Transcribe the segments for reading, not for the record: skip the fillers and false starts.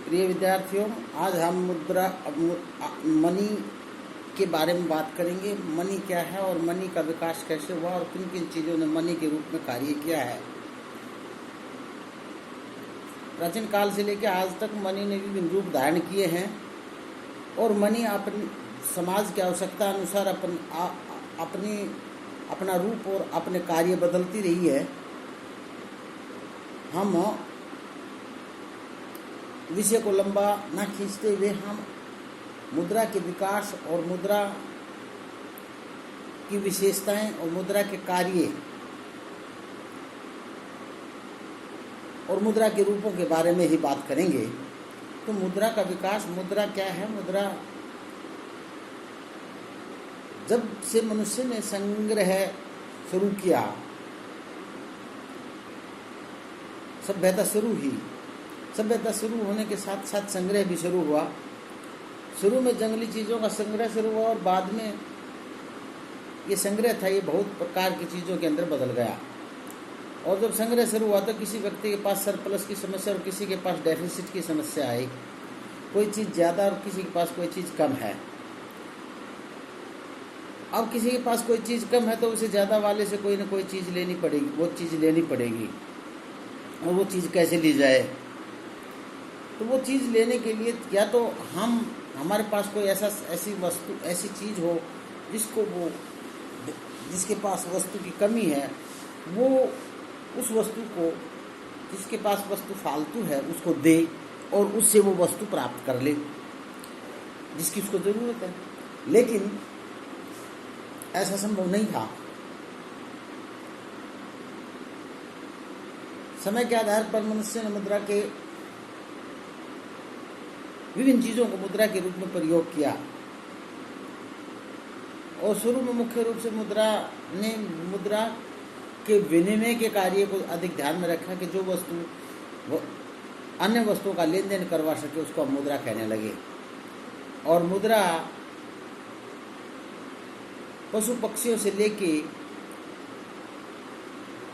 प्रिय विद्यार्थियों, आज हम मनी के बारे में बात करेंगे। मनी क्या है और मनी का विकास कैसे हुआ और किन किन चीज़ों ने मनी के रूप में कार्य किया है। प्राचीन काल से लेकर आज तक मनी ने विभिन्न रूप धारण किए हैं और मनी अपनी समाज की आवश्यकता अनुसार अपना रूप और अपने कार्य बदलती रही है। हम विषय को लंबा न खींचते हुए हम मुद्रा के विकास और मुद्रा की विशेषताएं और मुद्रा के कार्य और मुद्रा के रूपों के बारे में ही बात करेंगे। तो मुद्रा का विकास, मुद्रा क्या है? मुद्रा जब से मनुष्य ने संग्रह शुरू किया, सभ्यता शुरू होने के साथ साथ संग्रह भी शुरू हुआ। शुरू में जंगली चीज़ों का संग्रह शुरू हुआ और बाद में ये संग्रह था, ये बहुत प्रकार की चीज़ों के अंदर बदल गया। और जब संग्रह शुरू हुआ तो किसी व्यक्ति के पास सरप्लस की समस्या और किसी के पास डेफिसिट की समस्या आई। कोई चीज़ ज़्यादा और किसी के पास कोई चीज़ कम है। अब किसी के पास कोई चीज़ कम है तो उसे ज़्यादा वाले से कोई ना कोई चीज़ लेनी पड़ेगी, वो चीज़ लेनी पड़ेगी। और वो चीज़ कैसे ली जाए? तो वो चीज़ लेने के लिए या तो हमारे पास कोई ऐसी चीज़ हो जिसके पास वस्तु की कमी है, वो उस वस्तु को, जिसके पास वस्तु फालतू है, उसको दे और उससे वो वस्तु प्राप्त कर ले जिसकी उसको ज़रूरत है। लेकिन ऐसा संभव नहीं था। समय के आधार पर मनुष्य ने मुद्रा के विभिन्न चीज़ों को मुद्रा के रूप में प्रयोग किया और शुरू में मुख्य रूप से मुद्रा के विनिमय के कार्य को अधिक ध्यान में रखा कि जो वस्तु अन्य वस्तुओं का लेन देन करवा सके उसको हम मुद्रा कहने लगे। और मुद्रा पशु पक्षियों से लेके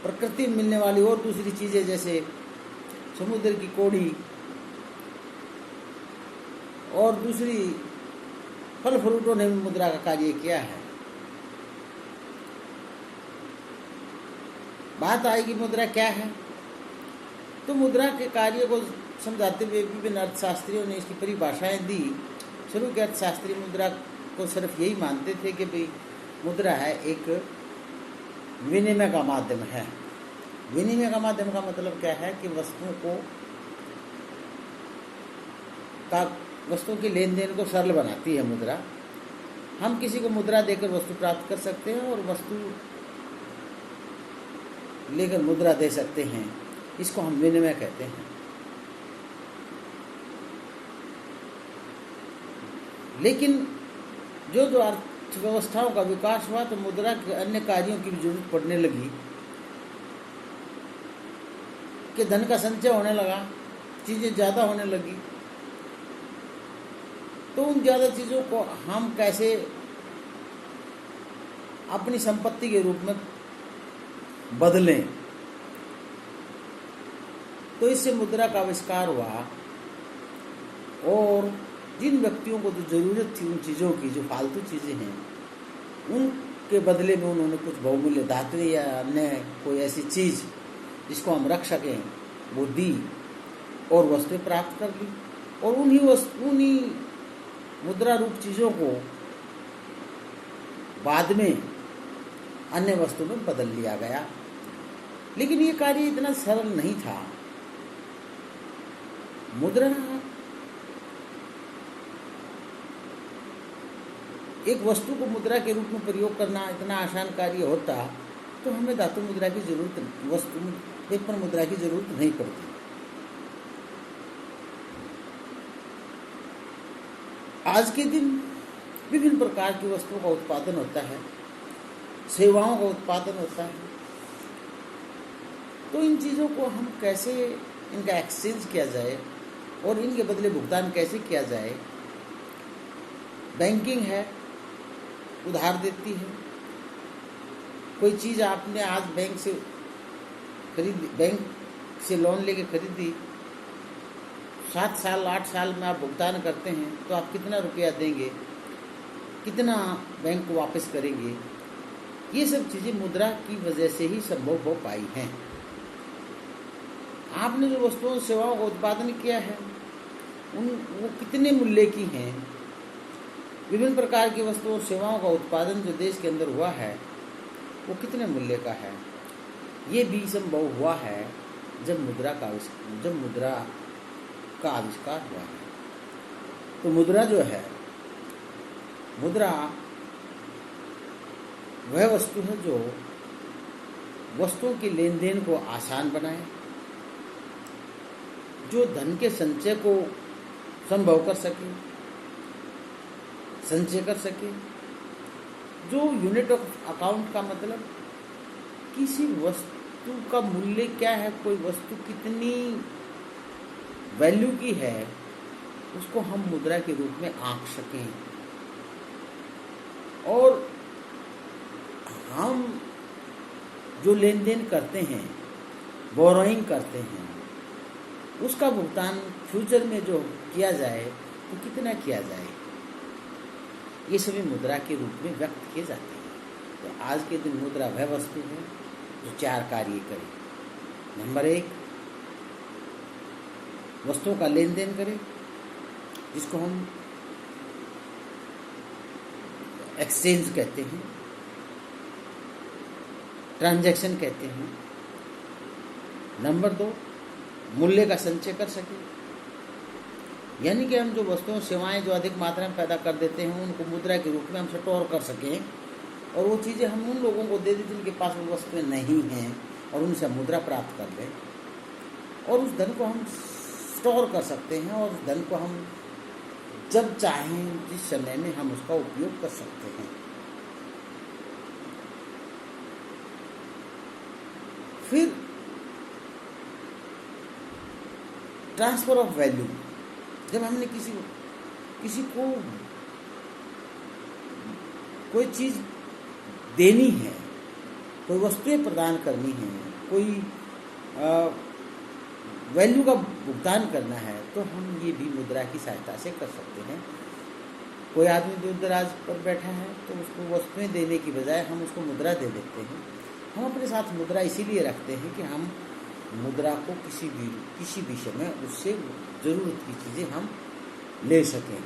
प्रकृति में मिलने वाली और दूसरी चीज़ें जैसे समुद्र की कोड़ी और दूसरी फल फ्रूटों ने भी मुद्रा का कार्य किया है। बात आएगी मुद्रा क्या है, तो मुद्रा के कार्य को समझाते हुए विभिन्न अर्थशास्त्रियों ने इसकी परिभाषाएं दी। शुरू के अर्थशास्त्री मुद्रा को सिर्फ यही मानते थे कि भाई मुद्रा है एक विनिमय का माध्यम है। विनिमय का माध्यम का मतलब क्या है कि वस्तुओं के लेन देन को सरल बनाती है मुद्रा। हम किसी को मुद्रा देकर वस्तु प्राप्त कर सकते हैं और वस्तु लेकर मुद्रा दे सकते हैं। इसको हम विनिमय कहते हैं। लेकिन जो अर्थव्यवस्थाओं का विकास हुआ तो मुद्रा के अन्य कार्यों की भी जरूरत पड़ने लगी कि धन का संचय होने लगा, चीज़ें ज़्यादा होने लगी। तो उन ज़्यादा चीज़ों को हम कैसे अपनी संपत्ति के रूप में बदलें, तो इससे मुद्रा का आविष्कार हुआ। और जिन व्यक्तियों को जो ज़रूरत थी उन चीज़ों की, जो फालतू चीज़ें हैं, उनके बदले में उन्होंने कुछ बहुमूल्य धातु या अन्य कोई ऐसी चीज़ जिसको हम रख सकें वो दी और वस्तुएं प्राप्त कर ली। और उन्हीं मुद्रा रूप चीज़ों को बाद में अन्य वस्तु में बदल लिया गया। लेकिन ये कार्य इतना सरल नहीं था। मुद्रा एक वस्तु को मुद्रा के रूप में प्रयोग करना इतना आसान कार्य होता तो हमें धातु मुद्रा की जरूरत, पेपर मुद्रा की जरूरत नहीं पड़ती। आज के दिन विभिन्न प्रकार की वस्तुओं का उत्पादन होता है, सेवाओं का उत्पादन होता है। तो इन चीज़ों को हम कैसे इनका एक्सचेंज किया जाए और इनके बदले भुगतान कैसे किया जाए। बैंकिंग है, उधार देती है। कोई चीज़ आपने आज बैंक से लोन लेके खरीदी, 7 साल 8 साल में आप भुगतान करते हैं तो आप कितना रुपया देंगे, कितना बैंक को वापस करेंगे, ये सब चीज़ें मुद्रा की वजह से ही संभव हो पाई हैं। आपने जो वस्तुओं सेवाओं का उत्पादन किया है वो कितने मूल्य की हैं, विभिन्न प्रकार की वस्तुओं और सेवाओं का उत्पादन जो देश के अंदर हुआ है वो कितने मूल्य का है, ये भी संभव हुआ है जब मुद्रा का आविष्कार हुआ है। तो मुद्रा जो है, मुद्रा वह वस्तु है जो वस्तुओं के लेन देन को आसान बनाए, जो धन के संचय को संभव कर सके, संचय कर सके, जो यूनिट ऑफ अकाउंट का मतलब किसी वस्तु का मूल्य क्या है, कोई वस्तु कितनी वैल्यू की है, उसको हम मुद्रा के रूप में आंक सकें। और हम जो लेन देन करते हैं, बोरोइंग करते हैं, उसका भुगतान फ्यूचर में जो किया जाए तो कितना किया जाए, ये सभी मुद्रा के रूप में व्यक्त किए जाते हैं। तो आज के दिन मुद्रा वह वस्तु है जो 4 कार्य करे। नंबर 1, वस्तुओं का लेन देन करे, जिसको हम एक्सचेंज कहते हैं, ट्रांजैक्शन कहते हैं। नंबर 2, मूल्य का संचय कर सके, यानी कि हम जो वस्तुओं सेवाएं जो अधिक मात्रा में पैदा कर देते हैं उनको मुद्रा के रूप में हम स्टोर कर सकें, और वो चीज़ें हम उन लोगों को दे दें जिनके पास वो वस्तुएं नहीं हैं, और उनसे मुद्रा प्राप्त कर लें, और उस धन को हम स्टोर कर सकते हैं, और उस धन को हम जब चाहें जिस समय में हम उसका उपयोग कर सकते हैं। फिर ट्रांसफर ऑफ वैल्यू, जब हमने किसी को कोई चीज़ देनी है, कोई वस्तुएं प्रदान करनी है, कोई वैल्यू का भुगतान करना है, तो हम ये भी मुद्रा की सहायता से कर सकते हैं। कोई आदमी दूर दराज पर बैठा है तो उसको वस्तुएं देने की बजाय हम उसको मुद्रा दे देते हैं। हम अपने साथ मुद्रा इसीलिए रखते हैं कि हम मुद्रा को किसी भी समय उससे ज़रूरत की चीज़ें हम ले सकें,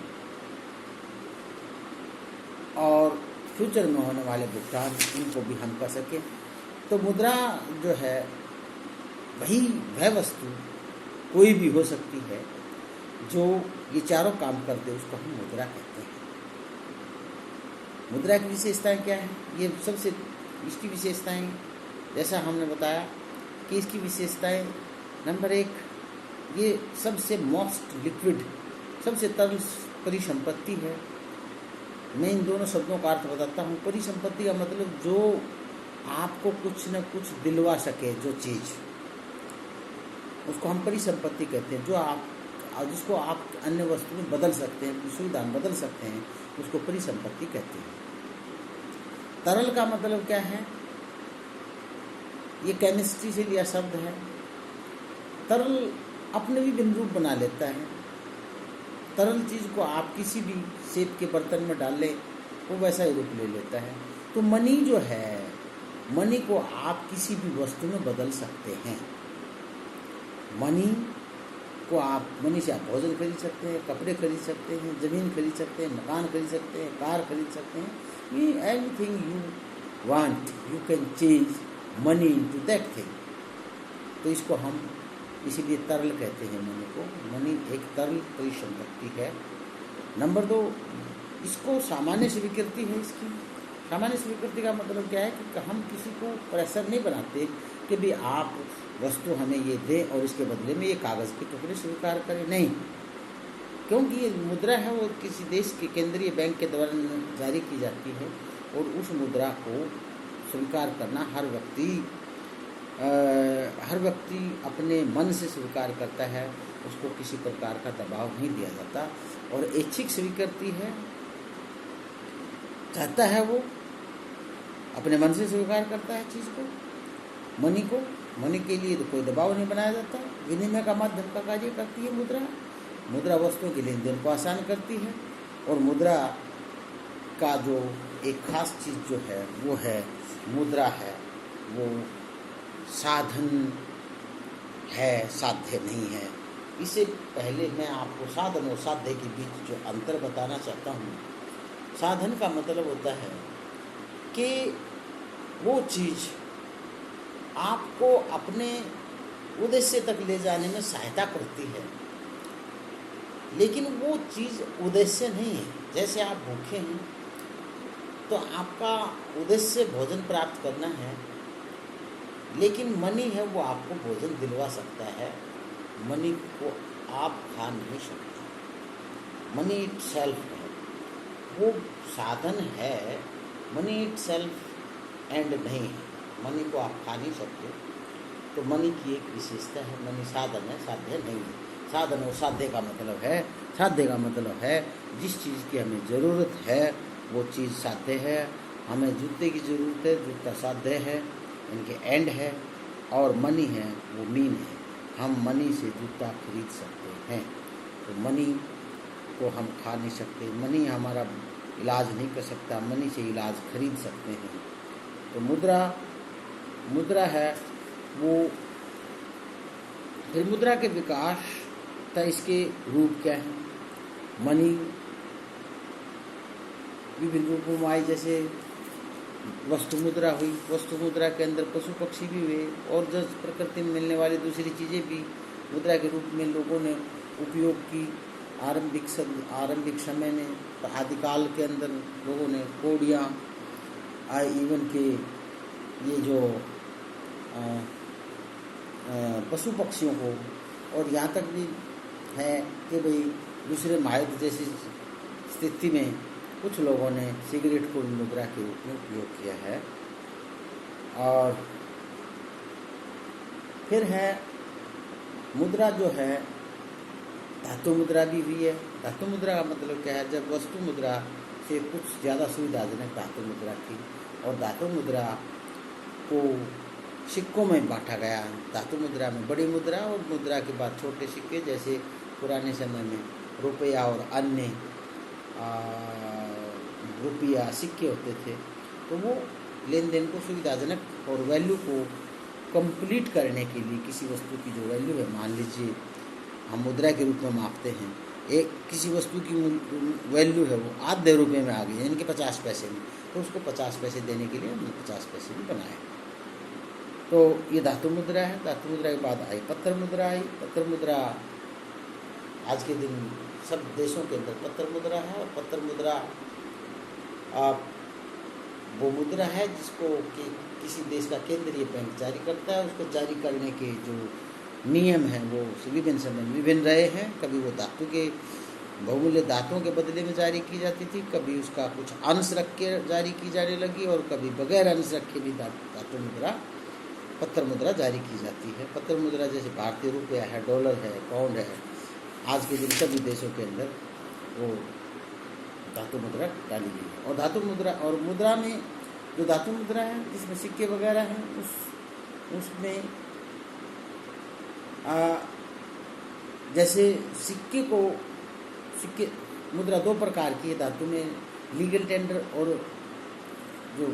और फ्यूचर में होने वाले भुगतान इनको भी हम कर सकें। तो मुद्रा जो है वह वस्तु कोई भी हो सकती है जो ये चारों काम करते, उसको हम मुद्रा कहते हैं। मुद्रा की विशेषताएं क्या है, ये सबसे इसकी विशेषताएं जैसा हमने बताया कि इसकी विशेषताएं, नंबर 1, ये सबसे मोस्ट लिक्विड, सबसे तरल परिसंपत्ति है। मैं इन दोनों शब्दों का अर्थ बताता हूँ। परिसंपत्ति का मतलब जो आपको कुछ न कुछ दिलवा सके, जो चीज़, उसको हम परिसंपत्ति कहते हैं। जिसको आप अन्य वस्तु में बदल सकते हैं, सुविधा में बदल सकते हैं, उसको परिसंपत्ति कहते हैं। तरल का मतलब क्या है, ये केमिस्ट्री से लिया शब्द है। तरल अपने भी बिंदु बना लेता है। तरल चीज़ को आप किसी भी शेप के बर्तन में डाल लें, वो वैसा ही रूप ले लेता है। तो मनी जो है, मनी को आप किसी भी वस्तु में बदल सकते हैं। मनी से आप भोजन खरीद सकते हैं, कपड़े खरीद सकते हैं, ज़मीन खरीद सकते हैं, मकान खरीद सकते हैं, कार खरीद सकते हैं। Everything you want you can change money into that thing. तो इसको हम इसीलिए तरल कहते हैं मनी को। मनी एक तरल परिसंपत्ति है। नंबर 2, इसको सामान्य स्वीकृति है। इसकी सामान्य स्वीकृति का मतलब क्या है कि हम किसी को प्रेशर नहीं बनाते कि भी आप वस्तु हमें ये दें और इसके बदले में ये कागज़ के टुकड़े स्वीकार करें, नहीं। क्योंकि ये मुद्रा है वो किसी देश के केंद्रीय बैंक के द्वारा जारी की जाती है, और उस मुद्रा को स्वीकार करना हर व्यक्ति अपने मन से स्वीकार करता है। उसको किसी प्रकार का दबाव नहीं दिया जाता, और ऐच्छिक स्वीकृति है। चाहता है वो अपने मन से स्वीकार करता है चीज़ को, मनी को। मनी के लिए तो कोई दबाव नहीं बनाया जाता। विनिमय का माध्यम का कार्य करती है मुद्रा। मुद्रा वस्तुओं के लेन देन को आसान करती है, और मुद्रा का जो एक खास चीज़ जो है वो है, मुद्रा है वो साधन है, साध्य नहीं है। इससे पहले मैं आपको साधन और साध्य के बीच जो अंतर बताना चाहता हूँ। साधन का मतलब होता है कि वो चीज़ आपको अपने उद्देश्य तक ले जाने में सहायता करती है, लेकिन वो चीज़ उद्देश्य नहीं है। जैसे आप भूखे हैं तो आपका उद्देश्य भोजन प्राप्त करना है, लेकिन मनी है वो आपको भोजन दिलवा सकता है, मनी को आप खा नहीं सकते। मनी इट सेल्फ है, वो साधन है, मनी इट सेल्फ एंड नहीं है, मनी को आप खा नहीं सकते। तो मनी की एक विशेषता है, मनी साधन है, साध्य नहीं है। साधन और साध्य का मतलब है, साध्य का मतलब है जिस चीज़ की हमें ज़रूरत है वो चीज़ साध्य है। हमें जूते की ज़रूरत है, जूता साध्य है, इनके एंड है, और मनी है वो मीन है। हम मनी से जूता खरीद सकते हैं, तो मनी को हम खा नहीं सकते, मनी हमारा इलाज नहीं कर सकता, मनी से इलाज खरीद सकते हैं। तो मुद्रा है वो। फिर मुद्रा के विकास का इसके रूप क्या है? मनी विभिन्न रूपों में आई, जैसे वस्तु मुद्रा हुई, वस्तु मुद्रा के अंदर पशु पक्षी भी हुए, और जो प्रकृति में मिलने वाली दूसरी चीज़ें भी मुद्रा के रूप में लोगों ने उपयोग की। आरंभिक समय में, आदिकाल के अंदर लोगों ने कौड़ियाँ, इवन के ये जो पशु पक्षियों को, और यहाँ तक भी है कि भाई दूसरे महायुद्ध जैसी स्थिति में कुछ लोगों ने सिगरेट को मुद्रा के रूप में उपयोग किया है। और फिर है मुद्रा जो है, धातु मुद्रा भी हुई है। धातु मुद्रा का मतलब क्या है? जब वस्तु मुद्रा से कुछ ज़्यादा सुविधाजनक धातु मुद्रा थी, और धातु मुद्रा को सिक्कों में बांटा गया। धातु मुद्रा में बड़ी मुद्रा, और मुद्रा के बाद छोटे सिक्के, जैसे पुराने समय में रुपया और अन्य रुपया सिक्के होते थे। तो वो लेन देन को सुविधाजनक और वैल्यू को कंप्लीट करने के लिए, किसी वस्तु की जो वैल्यू है, मान लीजिए हम मुद्रा के रूप में मापते हैं, एक किसी वस्तु की वैल्यू है वो आधे रुपये में आ गई, यानी कि 50 पैसे में, तो उसको 50 पैसे देने के लिए हमने 50 पैसे भी बनाए। तो ये धातु मुद्रा है। धातु मुद्रा के बाद आई पत्थर मुद्रा। आई पत्थर मुद्रा, आज के दिन सब देशों के अंदर पत्थर मुद्रा है। और पत्थर मुद्रा वो मुद्रा है जिसको कि किसी देश का केंद्रीय बैंक जारी करता है। उसको जारी करने के जो नियम हैं वो विभिन्न समय में विभिन्न रहे हैं। कभी वो धातु के बहुमूल्य धातुओं के बदले में जारी की जाती थी, कभी उसका कुछ अंश रख के जारी की जाने लगी, और कभी बगैर अंश रख के भी धातु मुद्रा, पत्थर मुद्रा जारी की जाती है। पत्थर मुद्रा जैसे भारतीय रुपया है, डॉलर है, पाउंड है, आज के दिन सभी देशों के अंदर वो धातु मुद्रा डाली गई है। और धातु मुद्रा, और मुद्रा में जो धातु मुद्रा है जिसमें सिक्के वगैरह हैं, उसमें जैसे सिक्के मुद्रा दो प्रकार की है धातु में, लीगल टेंडर और जो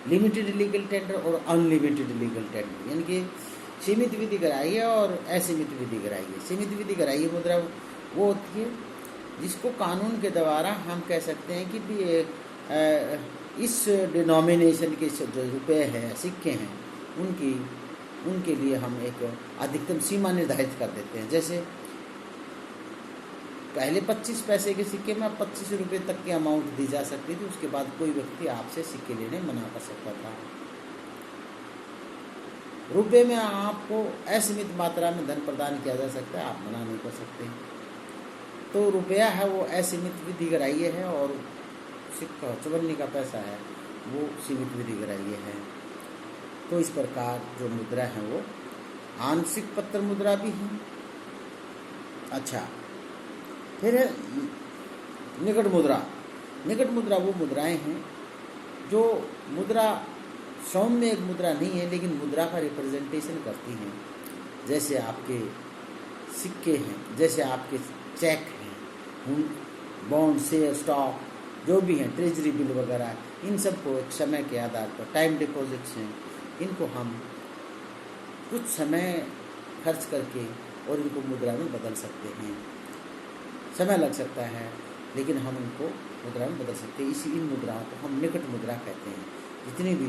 लिमिटेड लीगल टेंडर और अनलिमिटेड लीगल टेंडर, यानी कि सीमित विधि ग्राह्य और असीमित विधि ग्राह्य। सीमित विधि ग्राह्य मुद्रा वो होती है जिसको कानून के द्वारा हम कह सकते हैं कि इस डिनोमिनेशन के जो रुपए हैं, सिक्के हैं, उनके लिए हम एक अधिकतम सीमा निर्धारित कर देते हैं। जैसे पहले 25 पैसे के सिक्के में 25 रुपये तक की अमाउंट दी जा सकती थी, उसके बाद कोई व्यक्ति आपसे सिक्के लेने मना कर सकता था। रुपये में आपको असीमित मात्रा में धन प्रदान किया जा सकता है, आप मना नहीं कर सकते। तो रुपया है वो असीमित विधि ग्राह्य है, और सिक्का चवन्नी का पैसा है वो सीमित विधि ग्राह्य है। तो इस प्रकार जो मुद्रा है वो आंशिक पत्थर मुद्रा भी है। अच्छा, फिर है निकट मुद्रा। निकट मुद्रा वो मुद्राएं हैं जो मुद्रा सौम्य एक मुद्रा नहीं है, लेकिन मुद्रा का रिप्रेजेंटेशन करती हैं। जैसे आपके सिक्के हैं, जैसे आपके चेक हैं, बॉन्ड, शेयर, स्टॉक जो भी हैं, ट्रेजरी बिल वगैरह, इन सब को एक समय के आधार पर, टाइम डिपॉजिट्स हैं, इनको हम कुछ समय खर्च करके और इनको मुद्रा में बदल सकते हैं। समय लग सकता है लेकिन हम इनको मुद्रा में बदल सकते हैं। इसी इन मुद्राओं को हम निकट मुद्रा कहते हैं। जितनी भी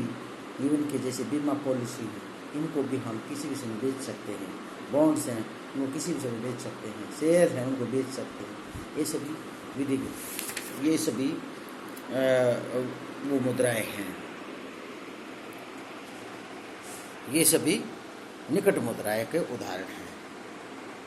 जीवन के जैसे बीमा पॉलिसी है, इनको भी हम किसी भी समय बेच सकते हैं। बॉन्ड्स हैं, उनको किसी भी समय बेच सकते हैं। शेयर हैं, उनको बेच सकते हैं। ये सभी विधि, ये सभी वो मुद्राएं हैं, ये सभी निकट मुद्राएं के उदाहरण हैं।